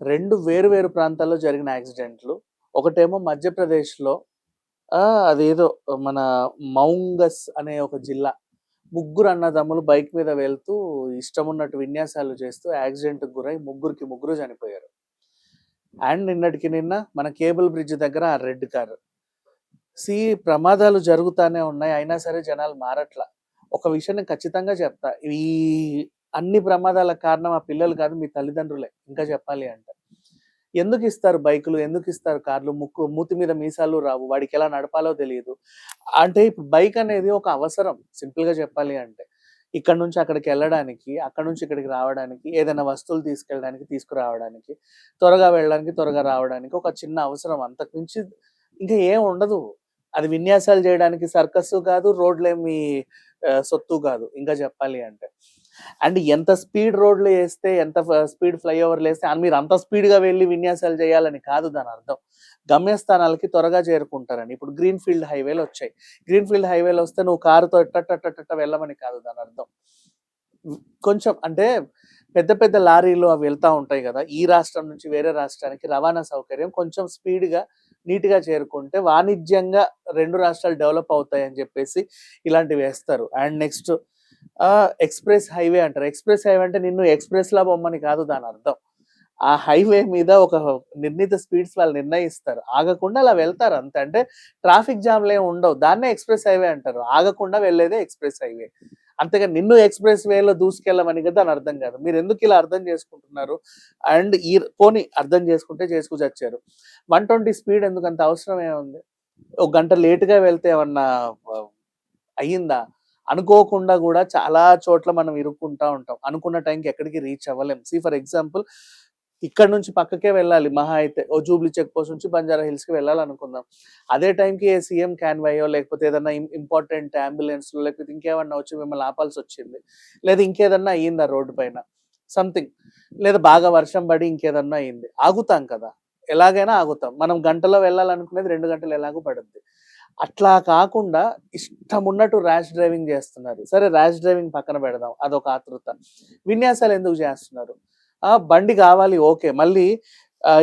2 వేరు వేరు ప్రాంతాల్లో జరిగిన యాక్సిడెంట్లు. ఒకటేమో మధ్యప్రదేశ్‌లో అదేదో మన మౌంగస్ అనే ఒక జిల్లా. ముగ్గురు అన్నదమ్ములు బైక్ మీద వెళ్తూ ఇష్టమున్నట్టు విన్యాసాలు చేస్తూ యాక్సిడెంట్‌కి గురై ముగ్గురికి ముగ్గురు చనిపోయారు. అండ్ నిన్నటికి నిన్న మన కేబుల్ బ్రిడ్జ్ దగ్గర ఆ రెడ్ కార్. సీ ప్రమాదాలు జరుగుతానే ఉన్నాయి. అయినా సరే జనాలు మారట్ల. ఒక విషయం నేను ఖచ్చితంగా చెప్తా. ఈ అన్ని ప్రమాదాలకు కారణం ఆ పిల్లలు కాదు, మీ తల్లిదండ్రులే ఇంకా చెప్పాలి అంటే. ఎందుకిస్తారు బైకులు? ఎందుకిస్తారు కార్లు? మూతి మీద మీసాలు రావు. వాడికెలా నడపాలో తెలీదు. అంటే ఇప్పుడు బైక్ అనేది ఒక అవసరం సింపుల్‌గా చెప్పాలి అంటే. ఇక్కడి నుంచి అక్కడికెళ్ళడానికి, అక్కడి నుంచి ఇక్కడికి రావడానికి, ఏదైనా వస్తువులు తీసుకెళ్ళడానికి, తీసుకురావడానికి, త్వరగా వెళ్ళడానికి, త్వరగా రావడానికి ఒక చిన్న అవసరం. అంతకు మించి ఇంకా ఏం ఉండదు. అది విన్యాసాలు చేయడానికి సర్కస్సు కాదు, రోడ్లేమి సొత్తు కాదు ఇంకా చెప్పాలి అంటే. అండ్ ఎంత స్పీడ్ రోడ్లు ఏస్తే, ఎంత స్పీడ్ ఫ్లైఓవర్‌లేస్తే మీరు అంత స్పీడ్‌గా వెళ్లి విన్యాసాలు చేయాలని కాదు దానర్థం. గమ్యస్థానాలకి త్వరగా చేరుకుంటారని. ఇప్పుడు గ్రీన్‌ఫీల్డ్ హైవేలొచ్చాయి. గ్రీన్‌ఫీల్డ్ హైవేలొస్తే నువ్వు కారుతో ఎట్టట్టట్టట్ట వెళ్ళమని కాదు దానర్థం. కొంచెం అంటే పెద్ద పెద్ద లారీలు అవి వెళ్తా ఉంటాయి గదా! ఈ రాష్ట్రం నుంచి వేరే రాష్ట్రానికి రవాణా సౌకర్యం కొంచెం స్పీడ్‌గా, నీట్‌గా చేరుకుంటే వాణిజ్యంగా 2 రాష్ట్రాలు డెవలప్ అవుతాయని జెప్పేసి ఇలాంటివేస్తారు. అండ్ నెక్స్ట్ ఎక్స్‌ప్రెస్ హైవే అంటారు. ఎక్స్‌ప్రెస్ హైవే అంటే నిన్ను ఎక్స్‌ప్రెస్‌లా బొమ్మని కాదు దానర్థం. ఆ హైవే మీద ఒక నిర్ణీత స్పీడ్స్ వాళ్ళు నిర్ణయిస్తారు. ఆగకుండా అలా వెళ్తారు అంతే. అంటే ట్రాఫిక్ జామ్‌లేం ఉండవు. దాన్నే ఎక్స్‌ప్రెస్ హైవే అంటారు. ఆగకుండా వెళ్ళేదే ఎక్స్‌ప్రెస్ హైవే. అంతేగాని నిన్ను ఎక్స్‌ప్రెస్ వేలో దూసుకెళ్ళమని దాని అర్థం కాదు. మీరెందుకు ఇలా అర్థం చేసుకుంటున్నారు? అండ్ పోనీ అర్థం చేసుకుంటే చేసుకు చచ్చారు. 120 స్పీడ్ ఎందుకంత అవసరం ఏముంది? ఒక గంట లేట్‌గా వెళ్తే ఏమన్నా అయ్యిందా? అనుకోకుండా గూడా చాలా చోట్ల మనం ఇరుక్కుంటా ఉంటాం. అనుకున్న టైంకి ఎక్కడికి రీచ్ అవ్వలేం. ఫర్ ఎగ్జాంపుల్ ఇక్కడి నుంచి పక్కకే వెళ్ళాలి మహా అయితే. ఓ జూబ్లీ చెక్ పోస్ట్ నుంచి బంజారా హిల్స్‌కి వెళ్ళాలనుకుందాం. అదే టైంకి సీఎం కాన్వాయో లేకపోతే ఏదన్నా ఇంపార్టెంట్ అంబులెన్స్‌లో లేకపోతే ఇంకేమన్నా వచ్చి మిమ్మల్ని ఆపాల్సొచ్చింది. లేదా ఇంకేదన్నా అయ్యిందా రోడ్డు పైన సంథింగ్. లేదా బాగా వర్షం పడి ఇంకేదన్నా అయింది. ఆగుతాం కదా! ఎలాగైనా ఆగుతాం. మనం గంటలో వెళ్ళాలనుకునేది 2 గంటలు ఎలాగో పడుద్ది. అట్లా కాకుండా ఇష్టమున్నట్టు ర్యాష్ డ్రైవింగ్ చేస్తున్నారు. సరే ర్యాష్ డ్రైవింగ్ పక్కన పెడదాం. అదొక ఆతృత. విన్యాసాలు ఎందుకు చేస్తున్నారు? బండి కావాలి ఓకే. మళ్ళీ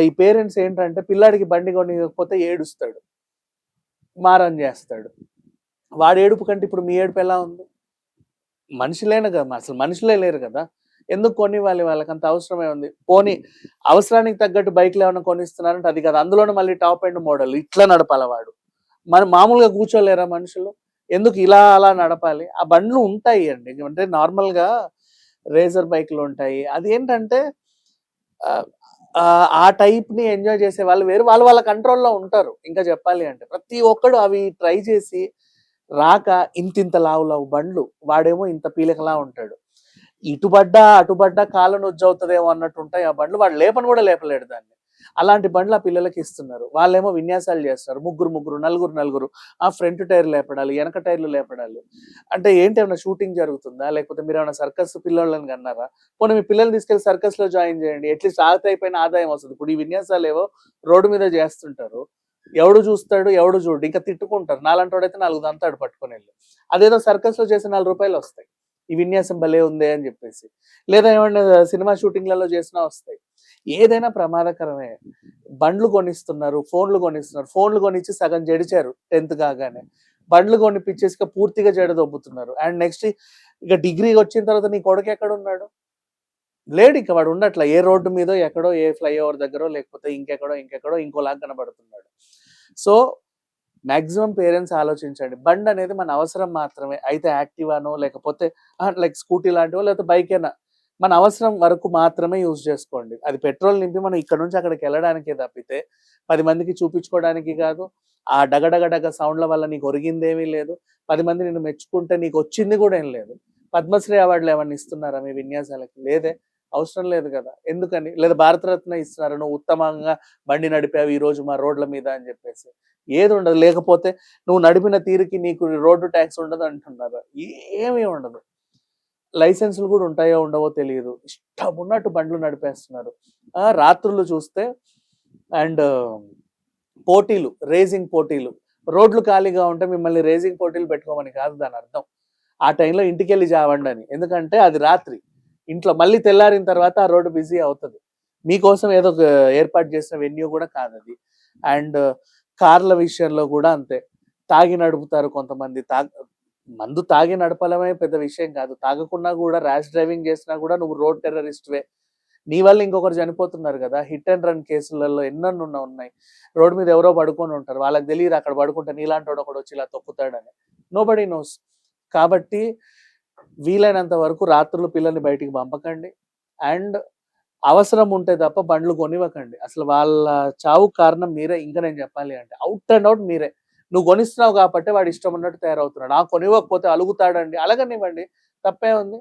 ఈ పేరెంట్స్ ఏంటంటే పిల్లాడికి బండి కొనియకపోతే ఏడుస్తాడు. మారం చేస్తాడు. వాడి ఏడుపు కంటే ఇప్పుడు మీ ఏడుపు ఎలా ఉంది? మనుషులేనా కదా! అసలు మనుషులే లేరు కదా! ఎందుకు కొనివ్వాలి వాళ్ళకంత అవసరమే ఉంది. పోనీ అవసరానికి తగ్గట్టు బైక్‌లేమన్నా కొనిస్తున్నారంటే అది కాదు. అందులోను మళ్ళీ టాప్ ఎండ్ మోడల్ ఇట్లా నడపాల వాడు. మరి మామూలుగా కూర్చోలేరా మనుషులు? ఎందుకు ఇలా అలా నడపాలి? ఆ బండ్లు ఉంటాయి అండి. అంటే నార్మల్‌గా రేజర్ బైక్‌లుంటాయి. అదేంటంటే ఆహ్, ఆ టైప్‌ని ఎంజాయ్ చేసే వాళ్ళు వేరు. వాళ్ళు వాళ్ళ కంట్రోల్‌లో ఉంటారు. ఇంకా చెప్పాలి అంటే. ప్రతి ఒక్కడు అవి ట్రై చేసి రాక ఇంతింత లావు లావు బండ్లు. వాడేమో ఇంత పీలకలా ఉంటాడు. ఇటు పడ్డా, అటు పడ్డా కాళ్ళ నొజ్జవుతదేమో అన్నట్టుంటాయి ఆ బండ్లు. వాడు లేపను గూడా లేపలేడు దాన్ని. అలాంటి బండ్లు ఆ పిల్లలకి ఇస్తున్నారు. వాళ్ళేమో విన్యాసాలు చేస్తారు. ముగ్గురు, ముగ్గురు, నలుగురు, నలుగురు. ఫ్రంట్ టైర్ లేపడాలు, ఎనక టైర్‌లు లేపడాలు. అంటే ఏంటి ఏమన్నా షూటింగ్ జరుగుతుందా? లేకపోతే మీరేమన్నా సర్కస్ పిల్లోళ్ళని కన్నారా? పోనీ మీ పిల్లల్ని తీసుకెళ్ళి సర్కస్‌లో జాయిన్ చేయండి. అట్‌లీస్ట్ ఆదాయం పైన ఆదాయం వస్తది. ఇప్పుడు ఈ విన్యాసాలేవో రోడ్డు మీద చేస్తుంటారు. ఎవడు చూస్తాడు? ఎవడు చూడడు. ఇంకా తిట్టుకుంటారు. నాలాంటోడైతే 4 దంతాడు పట్టుకొనెళ్ళి. అదేదో సర్కస్‌లో చేస్తే రూ. 4 వస్తాయి. ఈ విన్యాసం భలే ఉందే అని జెప్పేసి. లేదా ఏమన్నా సినిమా షూటింగ్‌లలో చేసినా వస్తాయి. ఏదైనా ప్రమాదకరమే. బండ్లు కొనిస్తున్నారు, ఫోన్‌లు కొనిస్తున్నారు. ఫోన్‌లు కొనిచ్చి సగం జడిచారు 10థ్ కాగానే. బండ్లు కొనిపిచ్చేసి ఇక పూర్తిగా జడదొబ్బుతున్నారు. అండ్ నెక్స్ట్ ఇక డిగ్రీ వచ్చిన తర్వాత నీ కొడుకెక్కడున్నాడు? లేడిక వాడు ఉండట్ల. ఏ రోడ్డు మీదో ఎక్కడో ఏ ఫ్లైఓవర్ దగ్గరో లేకపోతే ఇంకెక్కడో, ఇంకెక్కడో ఇంకోలాగా కనబడుతున్నాడు. సో, మాక్సిమం పేరెంట్స్ ఆలోచించండి. బండనేది మన అవసరం మాత్రమే. అయితే యాక్టివానో లేకపోతే లైక్ స్కూటీ లాంటివో లేకపోతే బైకైనా మన అవసరం వరకు మాత్రమే యూజ్ చేసుకోండి. అది పెట్రోల్ నింపి మనం ఇక్కడి నుంచి అక్కడికెళ్ళడానికే తప్పితే 10 మందికి చూపించుకోవడానికి కాదు. ఆ డగ డగ డగ సౌండ్‌ల వల్ల నీకు ఒరిగిందేమీ లేదు. 10 మంది నిన్ను మెచ్చుకుంటే నీకొచ్చింది గూడా ఏం లేదు. పద్మశ్రీ అవార్డులు ఏమన్నా ఇస్తున్నారా మీ విన్యాసాలకి? లేదే. అవసరం లేదు గదా! ఎందుకని? లేదా భారతరత్న ఇస్తున్నారా? నువ్వు ఉత్తమంగా బండి నడిపావు ఈరోజు మా రోడ్ల మీద అని జెప్పేసి. ఏదుండదు. లేకపోతే నువ్వు నడిపిన తీరుకి నీకు రోడ్డు టాక్స్ ఉండదు అంటున్నారు. ఏమీ ఉండదు. లైసెన్స్‌లు గూడా ఉంటాయో ఉండవో తెలీదు. ఇష్టమున్నట్టు బండ్లు నడిపేస్తున్నారు. రాత్రుళ్ళు చూస్తే అండ్ పోటీలు, రేసింగ్ పోటీలు. రోడ్లు ఖాళీగా ఉంటే మిమ్మల్ని రేసింగ్ పోటీలు పెట్టుకోమని కాదు దానర్థం. ఆ టైంలో ఇంటికెళ్ళి జావండని. ఎందుకంటే అది రాత్రి. ఇంట్లో మళ్ళీ తెల్లారిన తర్వాత ఆ రోడ్డు బిజీ అవుతది. మీకోసం ఏదో ఒక ఏర్పాటు చేసిన వెన్యూ కూడా కాదది. అండ్ కార్ల విషయంలో కూడా అంతే. తాగి నడుపుతారు కొంతమంది. మందు తాగి నడపడమే పెద్ద విషయం కాదు. తాగకున్నా కూడా ర్యాష్ డ్రైవింగ్ చేసినా కూడా నువ్వు రోడ్ టెర్రరిస్ట్‌వే. నీ వల్ల ఇంకొకరు చనిపోతున్నారు గదా! హిట్ అండ్ రన్ కేసులలో ఎన్నెన్నున్నా ఉన్నాయి. రోడ్ మీద ఎవరో పడుకొని ఉంటారు. వాళ్ళకి తెలీదు అక్కడ పడుకుంటే నీలాంటోడు ఒకడొచ్చి ఇలా తొక్కుతాడని. Nobody nose. కాబట్టి వీలైనంత వరకు రాత్రులు పిల్లల్ని బయటికి పంపకండి. అండ్ అవసరం ఉంటే తప్ప బండ్లు కొనివ్వకండి. అసలు వాళ్ళ చావుకు కారణం మీరే. ఇంకా నేను చెప్పాలి అంటే ఔట్ అండ్ ఔట్ మీరే. నువ్వు కొనిస్తున్నావు కాబట్టే వాడు ఇష్టం ఉన్నట్టు తయారవుతున్నాడు. కొనివ్వకపోతే అలుగుతాడండి. అలగనివ్వండి. తప్పేముంది?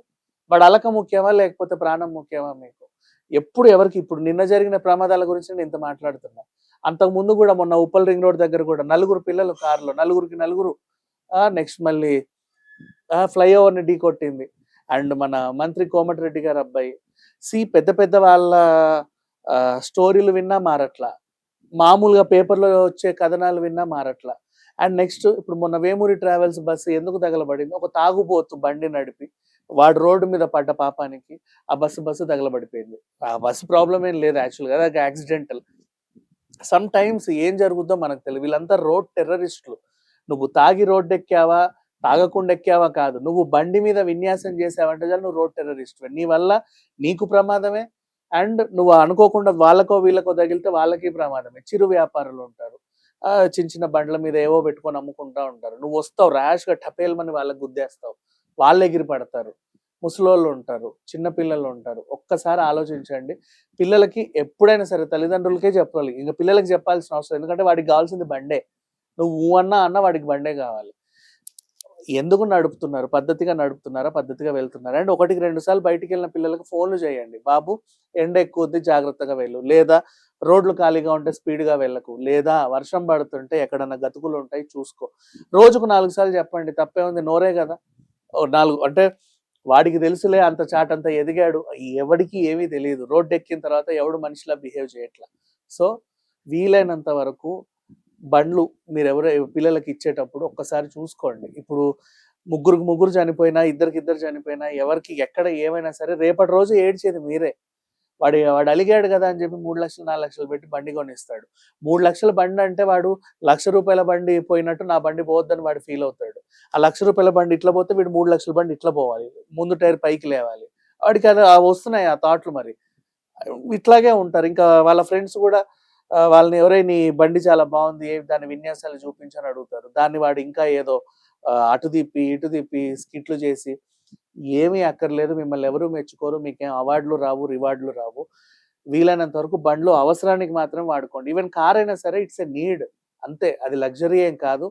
వాడు అలక ముఖ్యమా? లేకపోతే ప్రాణం ముఖ్యమా మీకు? ఎప్పుడు ఎవరికి ఇప్పుడు నిన్న జరిగిన ప్రమాదాల గురించి నేను ఇంత మాట్లాడుతున్నా. అంతకుముందు గూడా మొన్న ఉప్పల్ రింగ్ రోడ్ దగ్గర గూడా నలుగురు పిల్లలు కార్‌లో. నలుగురికి నలుగురు. నెక్స్ట్ మళ్ళీ ఫ్లైఓవర్‌ని ఢీకొట్టింది. అండ్ మన మంత్రి కోమటిరెడ్డి గారి అబ్బాయి. పెద్ద పెద్ద వాళ్ళ స్టోరీలు విన్నా మారట్లా. మామూలుగా పేపర్‌లో వచ్చే కథనాలు విన్నా మారట్లా. అండ్ నెక్స్ట్ ఇప్పుడు మొన్న వేమూరి ట్రావెల్స్ బస్సు ఎందుకు తగలబడింది? ఒక తాగుబోతు బండి నడిపి, వాడు రోడ్డు మీద పడ్డ పాపానికి ఆ బస్సు తగలబడిపోయింది. ఆ బస్సు ప్రాబ్లమ్ ఏం లేదు యాక్చువల్‌గా. అది యాక్సిడెంటల్. సమ్ టైమ్స్ ఏం జరుగుద్దో మనకు తెలీదు. వీళ్ళంతా రోడ్ టెర్రరిస్టులు. నువ్వు తాగి రోడ్డెక్కావా, తాగకుండా ఎక్కావా కాదు. నువ్వు బండి మీద విన్యాసం చేసావంటే చాలు నువ్వు రోడ్ టెర్రరిస్ట్‌వే. నీ వల్ల నీకు ప్రమాదమే. అండ్ నువ్వు అనుకోకుండా వాళ్ళకో, వీళ్ళకో తగిలితే వాళ్ళకి ప్రమాదమే. చిరు వ్యాపారులుంటారు. చిన్న చిన్న బండ్ల మీద ఏవో పెట్టుకొని అమ్ముకుంటా ఉంటారు. నువ్వొస్తావు ర్యాష్‌గా టపేల్‌మని వాళ్ళకి గుద్దేస్తావు. వాళ్ళు ఎగిరి పడతారు. ముసలోళ్ళుంటారు. చిన్న పిల్లలుంటారు. ఒక్కసారి ఆలోచించండి. పిల్లలకి ఎప్పుడైనా సరే తల్లిదండ్రులకే చెప్పాలి. ఇంక పిల్లలకి చెప్పాల్సిన అవసరం ఎందుకంటే వాడికి గావాల్సింది బండే. నువ్వు అన్నా వాడికి బండే గావాలి. ఎందుకు నడుపుతున్నారు? పద్ధతిగా నడుపుతున్నారా? పద్ధతిగా వెళ్తున్నారా? అండ్ ఒకటికి 2 సార్లు బయటికెళ్ళిన పిల్లలకి ఫోన్‌లు చేయండి. బాబు ఎండ ఎక్కువుద్ది జాగ్రత్తగా వెళ్ళు. లేదా రోడ్లు ఖాళీగా ఉంటే స్పీడ్‌గా వెళ్ళకు. లేదా వర్షం పడుతుంటే ఎక్కడన్నా గతుకులుంటాయి చూసుకో. రోజుకు 4 సార్లు చెప్పండి. తప్పేముంది? నోరే గదా! ఓ 4 అంటే వాడికి తెలుసులే అంత చాటంత ఎదిగాడు. ఎవడికి ఏమీ తెలీదు. రోడ్డెక్కిన తర్వాత ఎవడు మనిషిలా బిహేవ్ చేయట్లా. సో, వీలైనంత వరకు బండ్లు పిల్లలకి ఇచ్చేటప్పుడు ఒక్కసారి చూసుకోండి. ఇప్పుడు ముగ్గురికి ముగ్గురు చనిపోయినా, ఇద్దరికిద్దరు చనిపోయినా, ఎవరికి ఎక్కడ ఏమైనా సరే రేపటి రోజు ఏడ్చేది మీరే. వాడు అలిగాడు గదా! అని చెప్పి 3,00,000, 4,00,000 పెట్టి బండి కొనిస్తాడు. 3,00,000 బండంటే వాడు రూ. 1,00,000 బండి పోయినట్టు నా బండి పోవద్దని వాడు ఫీల్ అవుతాడు. ఆ రూ. 1,00,000 బండి ఇట్లా పోతే వీడు 3,00,000 బండి ఇట్లా పోవాలి. ముందు టైర్ పైకి లేవాలి. వాడికి అది వస్తున్నాయి ఆ థాట్‌లు మరి. ఇట్లాగే ఉంటారు. ఇంకా వాళ్ళ ఫ్రెండ్స్ గూడా వాళ్ళని "ఒరేయ్! నీ బండి చాలా బావుంది. దాని విన్యాసాలు చూపించు" అని అడుగుతారు. దాన్ని వాడు ఇంకా ఏదో అటు తిప్పి, ఇటు తిప్పి స్కిట్‌లు చేసి, "ఏమీ అక్కర్లేదు. మిమ్మల్ని ఎవరు మెచ్చుకోరు. మీకేం అవార్డులు రావు, రివార్డులు రావు. వీలైనంత వరకు బండ్లు అవసరానికి మాత్రం వాడుకోండి." ఈవెన్ కారైనా సరే ఇట్స్ ఎ నీడ్. అంతే. అది లగ్జరీ ఏం కాదు.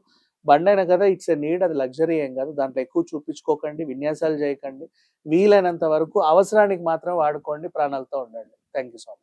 బండైనా కదా ఇట్స్ ఎ నీడ్. అది లగ్జరీ ఏం కాదు. దాంట్లో ఎక్కువ చూపించుకోకండి. విన్యాసాలు చేయకండి. వీలైనంత వరకు అవసరానికి మాత్రం వాడుకోండి. ప్రాణాలతో ఉండండి. Thank you so much.